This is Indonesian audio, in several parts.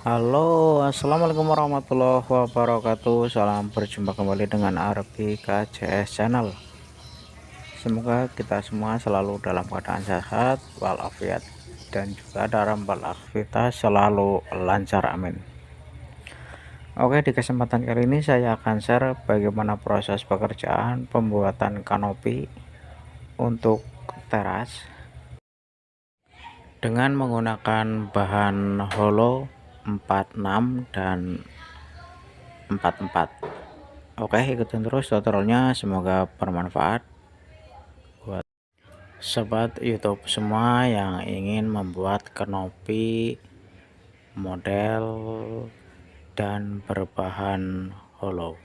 Halo, assalamualaikum warahmatullahi wabarakatuh. Salam berjumpa kembali dengan Arbi KCS Channel. Semoga kita semua selalu dalam keadaan sehat walafiat dan juga dalam beraktivitas selalu lancar, amin. Oke, di kesempatan kali ini saya akan share bagaimana proses pekerjaan pembuatan kanopi untuk teras dengan menggunakan bahan hollow 46 dan 44. Oke, ikutin terus tutorialnya, semoga bermanfaat buat sobat YouTube semua yang ingin membuat kanopi model dan berbahan hollow.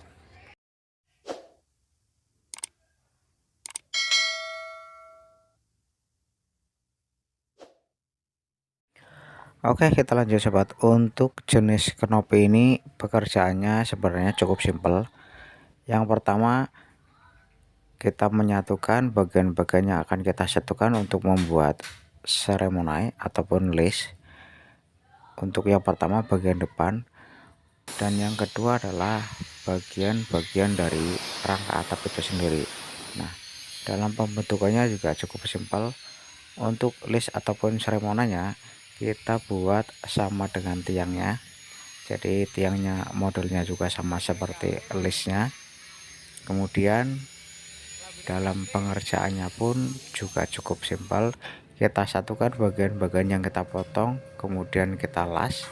Oke, kita lanjut sobat. Untuk jenis kanopi ini pekerjaannya sebenarnya cukup simpel. Yang pertama, kita menyatukan bagian-bagian yang akan kita satukan untuk membuat seremoni ataupun lace. Untuk yang pertama bagian depan, dan yang kedua adalah bagian-bagian dari rangka atap itu sendiri. Nah, dalam pembentukannya juga cukup simpel. Untuk lace ataupun seremonanya kita buat sama dengan tiangnya, jadi tiangnya modelnya juga sama seperti lace-nya. Kemudian dalam pengerjaannya pun juga cukup simpel. Kita satukan bagian-bagian yang kita potong, kemudian kita las.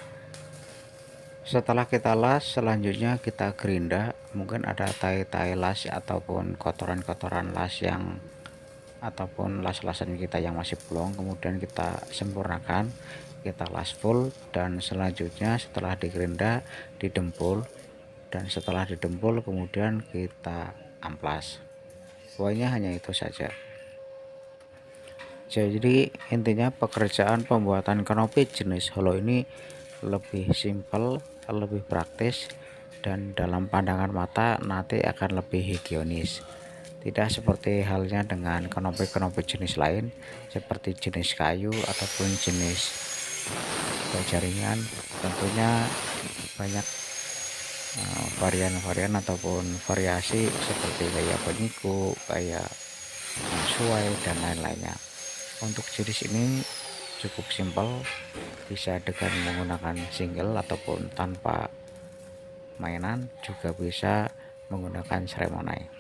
Setelah kita las, selanjutnya kita gerinda. Mungkin ada tai-tai las ataupun kotoran-kotoran las yang ataupun las-lasan kita yang masih bolong, kemudian kita sempurnakan, kita las full. Dan selanjutnya setelah digerinda, didempul, dan setelah didempul kemudian kita amplas. Pokoknya hanya itu saja. Jadi intinya pekerjaan pembuatan kanopi jenis hollow ini lebih simpel, lebih praktis, dan dalam pandangan mata nanti akan lebih higienis. Tidak seperti halnya dengan kanopi-kanopi jenis lain seperti jenis kayu ataupun jenis baja ringan. Tentunya banyak varian-varian ataupun variasi seperti gaya penyiku, gaya suai, dan lain-lainnya. Untuk jenis ini cukup simpel, bisa dengan menggunakan single ataupun tanpa mainan, juga bisa menggunakan seremoni.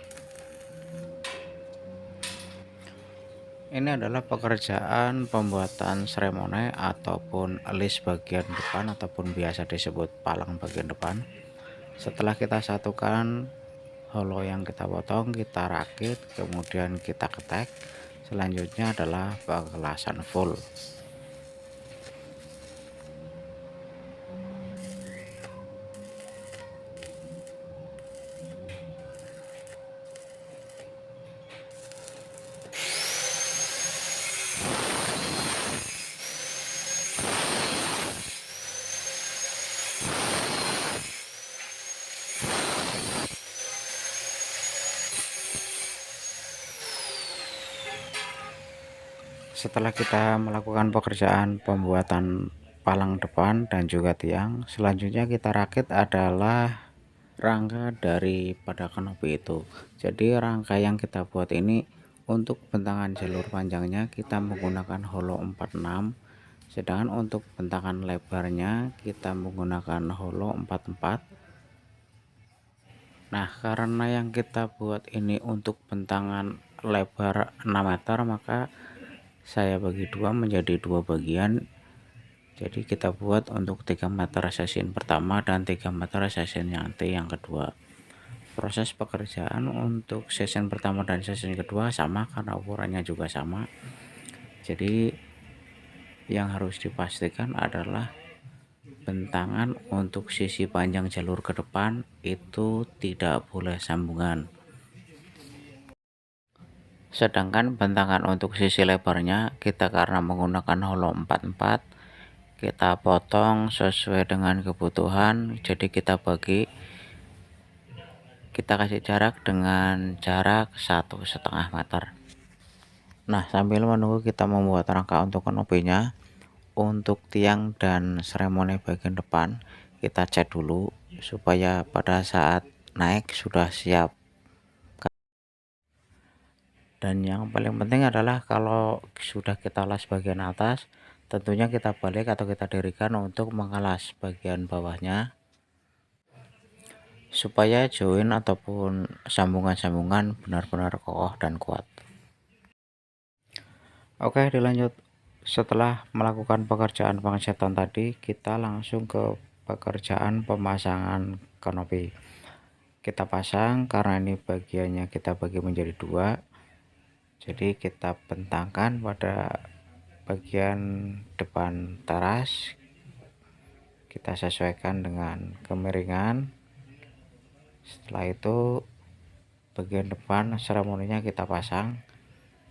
Ini adalah pekerjaan pembuatan seremoni ataupun alis bagian depan ataupun biasa disebut palang bagian depan. Setelah kita satukan hollow yang kita potong, kita rakit, kemudian kita ketek. Selanjutnya adalah pengelasan full. Setelah kita melakukan pekerjaan pembuatan palang depan dan juga tiang, selanjutnya kita rakit adalah rangka daripada kanopi itu. Jadi rangka yang kita buat ini untuk bentangan jalur panjangnya kita menggunakan hollow 46, sedangkan untuk bentangan lebarnya kita menggunakan hollow 44. Nah, karena yang kita buat ini untuk bentangan lebar 6 meter, maka saya bagi dua menjadi dua bagian. Jadi kita buat untuk 3 meter section pertama dan 3 meter section yang kedua. Proses pekerjaan untuk section pertama dan section kedua sama karena ukurannya juga sama. Jadi yang harus dipastikan adalah bentangan untuk sisi panjang jalur ke depan itu tidak boleh sambungan. Sedangkan bentangan untuk sisi lebarnya kita karena menggunakan hollow 44, kita potong sesuai dengan kebutuhan. Jadi kita bagi, kita kasih jarak dengan jarak 1,5 meter. Nah, sambil menunggu kita membuat rangka untuk kanopinya, untuk tiang dan seremoni bagian depan kita cat dulu supaya pada saat naik sudah siap. Dan yang paling penting adalah kalau sudah kita las bagian atas, tentunya kita balik atau kita dirikan untuk mengalas bagian bawahnya supaya join ataupun sambungan-sambungan benar-benar kokoh dan kuat. Oke, dilanjut. Setelah melakukan pekerjaan pengecatan tadi, kita langsung ke pekerjaan pemasangan kanopi. Kita pasang karena ini bagiannya kita bagi menjadi dua, jadi kita bentangkan pada bagian depan teras, kita sesuaikan dengan kemiringan. Setelah itu bagian depan seremoninya kita pasang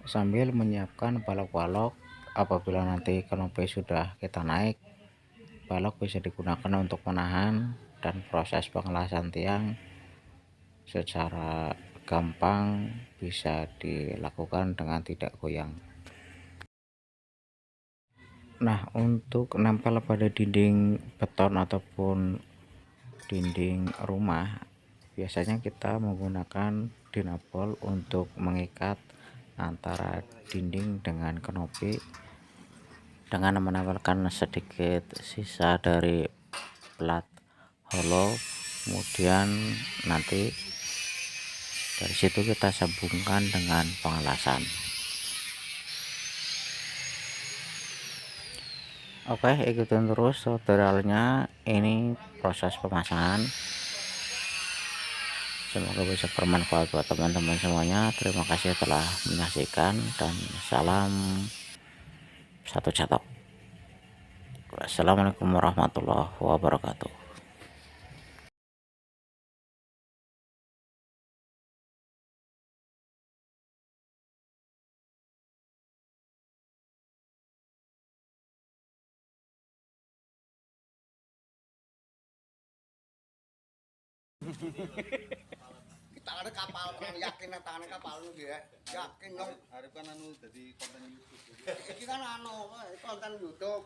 sambil menyiapkan balok-balok. Apabila nanti kanopi sudah kita naik, balok bisa digunakan untuk menahan dan proses pengelasan tiang secara gampang bisa dilakukan dengan tidak goyang. Nah, untuk nempel pada dinding beton ataupun dinding rumah, biasanya kita menggunakan dinabol untuk mengikat antara dinding dengan kanopi dengan menempelkan sedikit sisa dari plat hollow, kemudian nanti dari situ kita sambungkan dengan pengelasan. Oke, ikutin terus tutorialnya. Ini proses pemasangan, semoga bisa bermanfaat buat teman-teman semuanya. Terima kasih telah menyaksikan dan salam satu catok. Assalamualaikum warahmatullahi wabarakatuh. Kita ada kapal, yakin tangan kapal lu ya, yakin dong. Arif kan anu jadi konten YouTube. Iki kan anu konten YouTube.